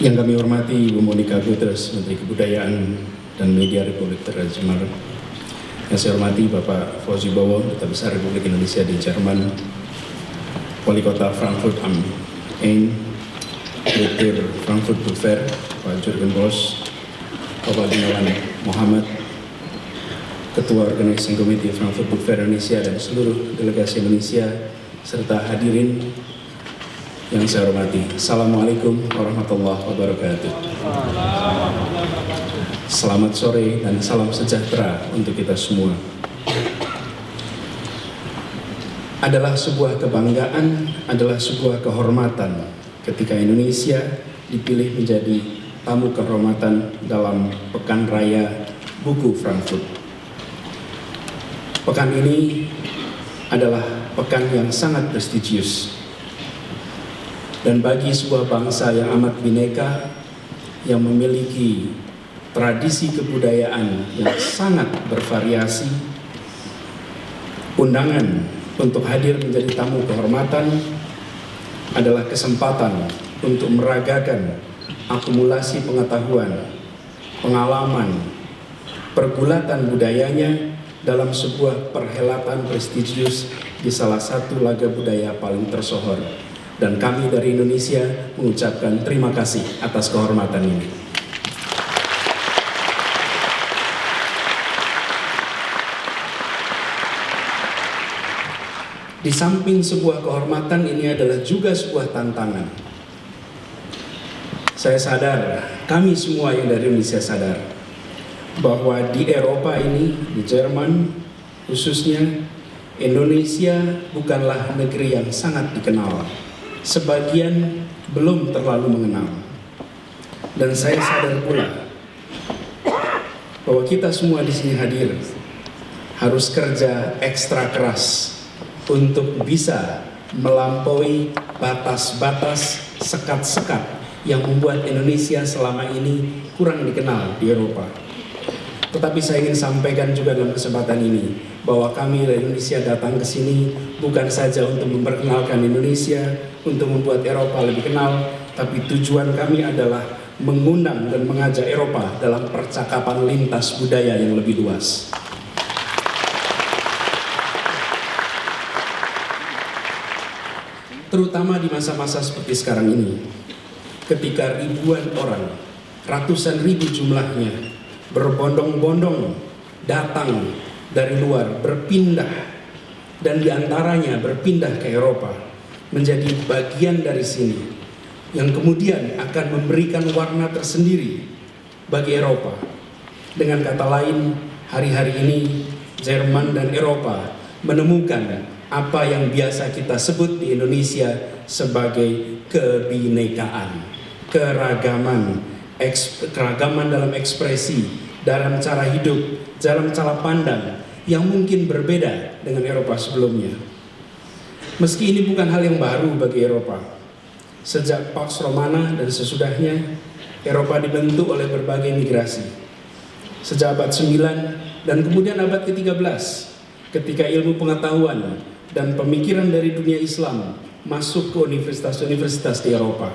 Yang kami hormati Ibu Monika Guterres, Menteri Kebudayaan dan Media Republik Raja Malta. Yang saya hormati Bapak Fauzi Bowo, Duta Besar Republik Indonesia di Jerman, Wali Kota Frankfurt am Main, Direktur Frankfurt Book Fair, Pak Jurgen Bosch, Bapak Gunawan Muhammad, Ketua Organizing Committee Frankfurt Book Fair Indonesia, dan seluruh delegasi Indonesia, serta hadirin yang saya hormati. Assalamualaikum warahmatullahi wabarakatuh. Selamat sore dan salam sejahtera untuk kita semua. Adalah sebuah kebanggaan, adalah sebuah kehormatan ketika Indonesia dipilih menjadi tamu kehormatan dalam Pekan Raya Buku Frankfurt. Pekan ini adalah pekan yang sangat prestisius. Dan bagi sebuah bangsa yang amat bineka, yang memiliki tradisi kebudayaan yang sangat bervariasi, undangan untuk hadir menjadi tamu kehormatan adalah kesempatan untuk meragakan akumulasi pengetahuan, pengalaman, pergulatan budayanya dalam sebuah perhelatan prestisius di salah satu laga budaya paling tersohor. Dan kami dari Indonesia mengucapkan terima kasih atas kehormatan ini. Di samping sebuah kehormatan, ini adalah juga sebuah tantangan. Saya sadar, kami semua yang dari Indonesia sadar, bahwa di Eropa ini, di Jerman khususnya, Indonesia bukanlah negeri yang sangat dikenal. Sebagian belum terlalu mengenal. Dan saya sadar pula bahwa kita semua di sini hadir harus kerja ekstra keras untuk bisa melampaui batas-batas, sekat-sekat yang membuat Indonesia selama ini kurang dikenal di Eropa. Tetapi saya ingin sampaikan juga dalam kesempatan ini bahwa kami dari Indonesia datang ke sini bukan saja untuk memperkenalkan Indonesia, untuk membuat Eropa lebih kenal, tapi tujuan kami adalah mengundang dan mengajak Eropa dalam percakapan lintas budaya yang lebih luas. Terutama di masa-masa seperti sekarang ini, ketika ribuan orang, ratusan ribu jumlahnya, berbondong-bondong datang dari luar, berpindah, dan diantaranya berpindah ke Eropa, menjadi bagian dari sini, yang kemudian akan memberikan warna tersendiri bagi Eropa. Dengan kata lain, hari-hari ini Jerman dan Eropa menemukan apa yang biasa kita sebut di Indonesia sebagai kebinekaan, keragaman dalam ekspresi, dalam cara hidup, dalam cara pandang yang mungkin berbeda dengan Eropa sebelumnya. Meski ini bukan hal yang baru bagi Eropa. Sejak Pax Romana dan sesudahnya, Eropa dibentuk oleh berbagai migrasi. Sejak abad 9 dan kemudian abad ke-13, ketika ilmu pengetahuan dan pemikiran dari dunia Islam masuk ke universitas-universitas di Eropa.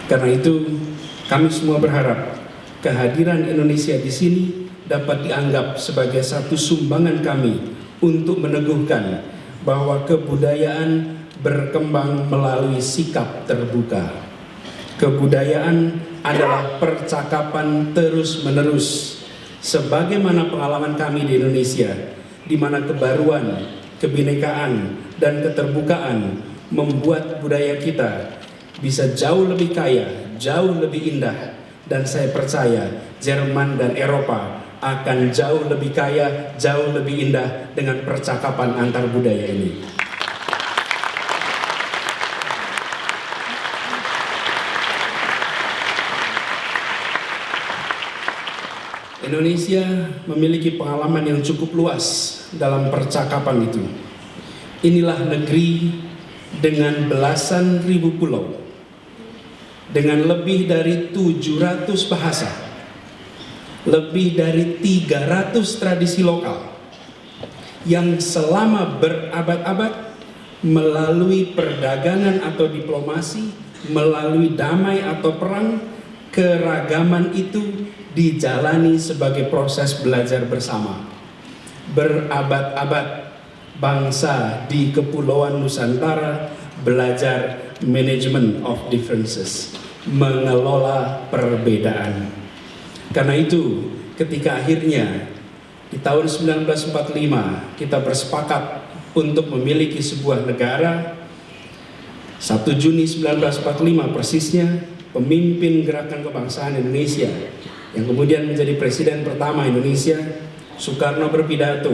Karena itu, kami semua berharap kehadiran Indonesia di sini dapat dianggap sebagai satu sumbangan kami untuk meneguhkan bahwa kebudayaan berkembang melalui sikap terbuka. Kebudayaan adalah percakapan terus-menerus, sebagaimana pengalaman kami di Indonesia, di mana kebaruan, kebinekaan, dan keterbukaan membuat budaya kita bisa jauh lebih kaya, jauh lebih indah, dan saya percaya Jerman dan Eropa akan jauh lebih kaya, jauh lebih indah dengan percakapan antar budaya ini. Indonesia memiliki pengalaman yang cukup luas dalam percakapan itu. Inilah negeri dengan belasan ribu pulau, dengan lebih dari 700 bahasa, lebih dari 300 tradisi lokal, yang selama berabad-abad melalui perdagangan atau diplomasi melalui damai atau perang, keragaman itu dijalani sebagai proses belajar bersama. Berabad-abad bangsa di Kepulauan Nusantara belajar management of differences, mengelola perbedaan. Karena itu, ketika akhirnya di tahun 1945 kita bersepakat untuk memiliki sebuah negara, 1 Juni 1945 persisnya, pemimpin Gerakan Kebangsaan Indonesia yang kemudian menjadi presiden pertama Indonesia, Soekarno berpidato.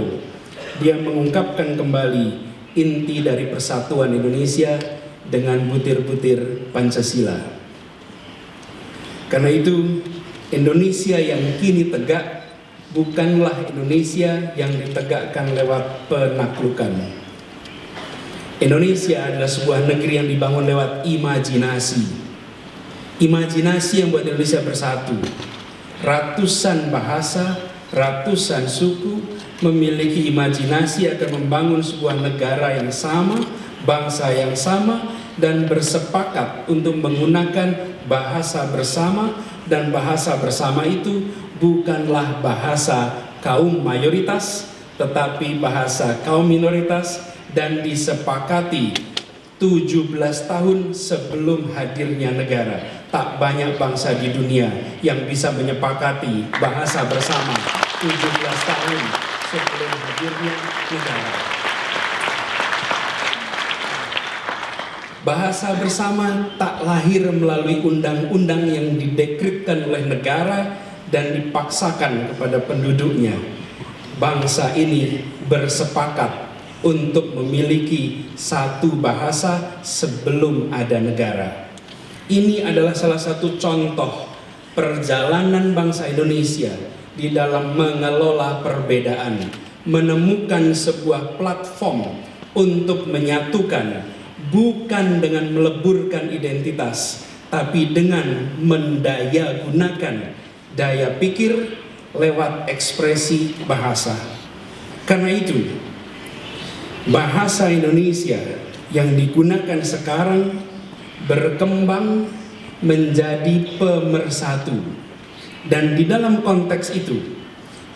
Dia mengungkapkan kembali inti dari persatuan Indonesia dengan butir-butir Pancasila. Karena itu, Indonesia yang kini tegak bukanlah Indonesia yang ditegakkan lewat penaklukan. Indonesia adalah sebuah negeri yang dibangun lewat imajinasi. Imajinasi yang buat Indonesia bersatu. Ratusan bahasa, ratusan suku memiliki imajinasi akan membangun sebuah negara yang sama, bangsa yang sama, dan bersepakat untuk menggunakan bahasa bersama, dan bahasa bersama itu bukanlah bahasa kaum mayoritas, tetapi bahasa kaum minoritas, dan disepakati 17 tahun sebelum hadirnya negara. Tak banyak bangsa di dunia yang bisa menyepakati bahasa bersama 17 tahun sebelum hadirnya negara. Bahasa bersama tak lahir melalui undang-undang yang didekretkan oleh negara dan dipaksakan kepada penduduknya. Bangsa ini bersepakat untuk memiliki satu bahasa sebelum ada negara. Ini adalah salah satu contoh perjalanan bangsa Indonesia di dalam mengelola perbedaan, menemukan sebuah platform untuk menyatukan, bukan dengan meleburkan identitas, tapi dengan mendaya gunakan daya pikir lewat ekspresi bahasa. Karena itu, bahasa Indonesia yang digunakan sekarang berkembang menjadi pemersatu, dan di dalam konteks itu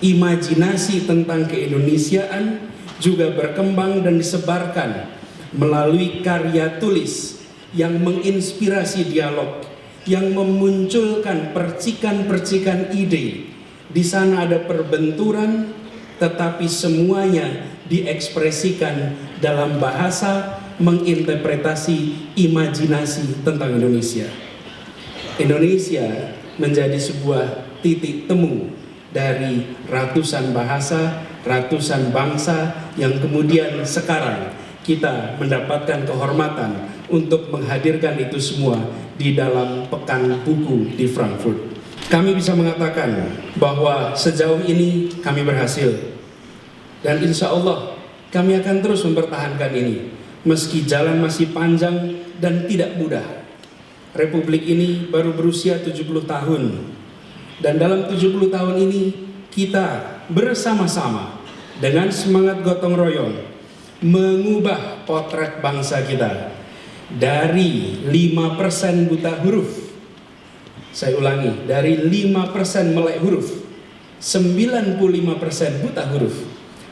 imajinasi tentang keindonesiaan juga berkembang dan disebarkan melalui karya tulis yang menginspirasi dialog, yang memunculkan percikan-percikan ide. Di sana ada perbenturan, tetapi semuanya diekspresikan dalam bahasa menginterpretasi imajinasi tentang Indonesia. Indonesia menjadi sebuah titik temu dari ratusan bahasa, ratusan bangsa yang kemudian sekarang kita mendapatkan kehormatan untuk menghadirkan itu semua di dalam Pekan Buku di Frankfurt. Kami bisa mengatakan bahwa sejauh ini kami berhasil, dan insya Allah kami akan terus mempertahankan ini meski jalan masih panjang dan tidak mudah. Republik ini baru berusia 70 tahun, dan dalam 70 tahun ini kita bersama-sama dengan semangat gotong royong mengubah potret bangsa kita dari 5% buta huruf. Saya ulangi, dari 5% melek huruf, 95% buta huruf.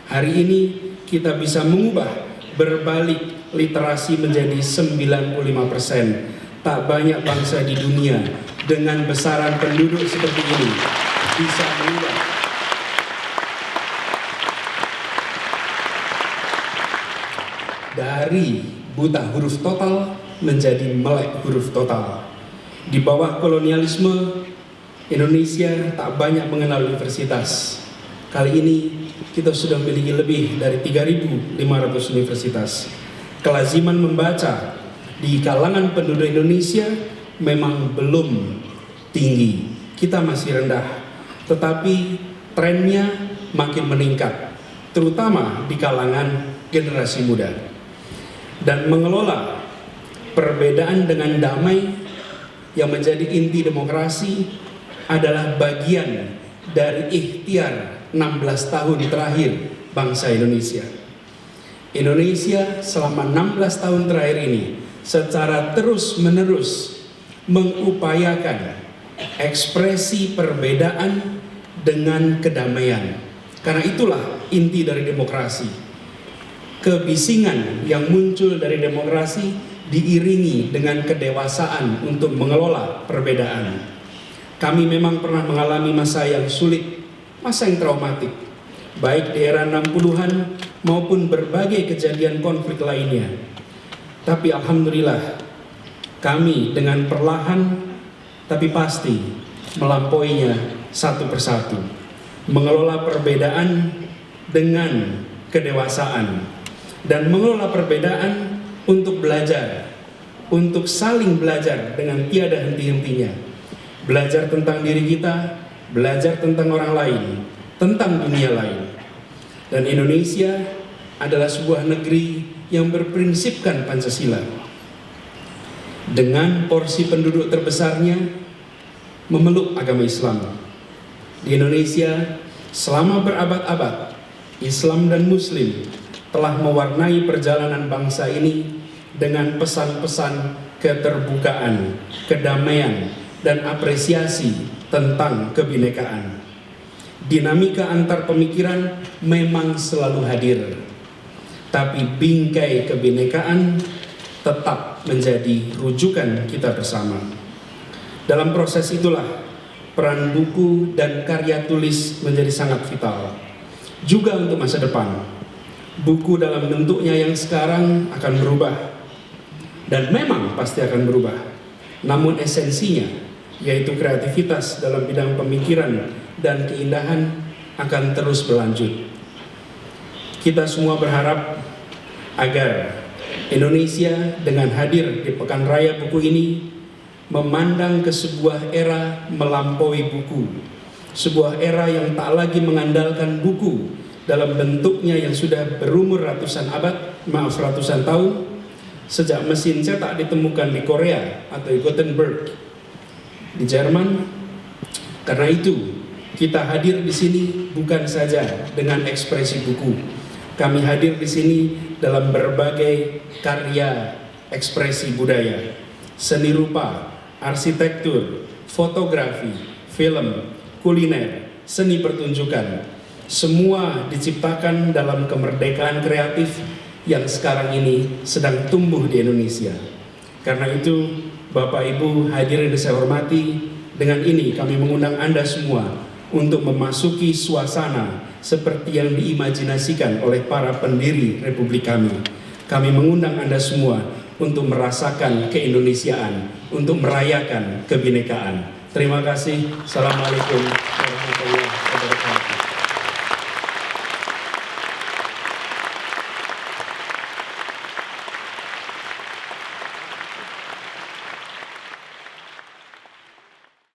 Hari ini kita bisa mengubah, berbalik literasi menjadi 95%. Tak banyak bangsa di dunia dengan besaran penduduk seperti ini bisa mengubah dari buta huruf total menjadi melek huruf total. Di bawah kolonialisme, Indonesia tak banyak mengenal universitas. Kali ini kita sudah memiliki lebih dari 3.500 universitas. Kelaziman membaca di kalangan penduduk Indonesia memang belum tinggi. Kita masih rendah, tetapi trennya makin meningkat, terutama di kalangan generasi muda. Dan mengelola perbedaan dengan damai yang menjadi inti demokrasi adalah bagian dari ikhtiar 16 tahun terakhir bangsa Indonesia. Indonesia selama 16 tahun terakhir ini secara terus-menerus mengupayakan ekspresi perbedaan dengan kedamaian. Karena itulah inti dari demokrasi. Kebisingan yang muncul dari demokrasi diiringi dengan kedewasaan untuk mengelola perbedaan. Kami memang pernah mengalami masa yang sulit, masa yang traumatik, baik di era 60-an maupun berbagai kejadian konflik lainnya. Tapi alhamdulillah, kami dengan perlahan tapi pasti melampauinya satu persatu, mengelola perbedaan dengan kedewasaan, dan mengelola perbedaan untuk belajar, untuk saling belajar dengan tiada henti-hentinya. Belajar tentang diri kita, belajar tentang orang lain, tentang dunia lain. Dan Indonesia adalah sebuah negeri yang berprinsipkan Pancasila. Dengan porsi penduduk terbesarnya memeluk agama Islam. Di Indonesia selama berabad-abad, Islam dan Muslim telah mewarnai perjalanan bangsa ini dengan pesan-pesan keterbukaan, kedamaian, dan apresiasi tentang kebinekaan. Dinamika antar pemikiran memang selalu hadir, tapi bingkai kebinekaan tetap menjadi rujukan kita bersama. Dalam proses itulah peran buku dan karya tulis menjadi sangat vital. Juga untuk masa depan, buku dalam bentuknya yang sekarang akan berubah, dan memang pasti akan berubah. Namun esensinya, yaitu kreativitas dalam bidang pemikiran dan keindahan, akan terus berlanjut. Kita semua berharap agar Indonesia dengan hadir di Pekan Raya Buku ini memandang ke sebuah era melampaui buku, sebuah era yang tak lagi mengandalkan buku dalam bentuknya yang sudah berumur ratusan tahun, sejak mesin cetak ditemukan di Korea atau di Gutenberg di Jerman. Karena itu kita hadir di sini bukan saja dengan ekspresi buku, kami hadir di sini dalam berbagai karya ekspresi budaya, seni rupa, arsitektur, fotografi, film, kuliner, seni pertunjukan. Semua diciptakan dalam kemerdekaan kreatif yang sekarang ini sedang tumbuh di Indonesia. Karena itu, Bapak Ibu hadirin yang saya hormati, dengan ini kami mengundang Anda semua untuk memasuki suasana seperti yang diimajinasikan oleh para pendiri Republik kami. Kami mengundang Anda semua untuk merasakan keindonesiaan, untuk merayakan kebinekaan. Terima kasih. Assalamualaikum warahmatullahi wabarakatuh.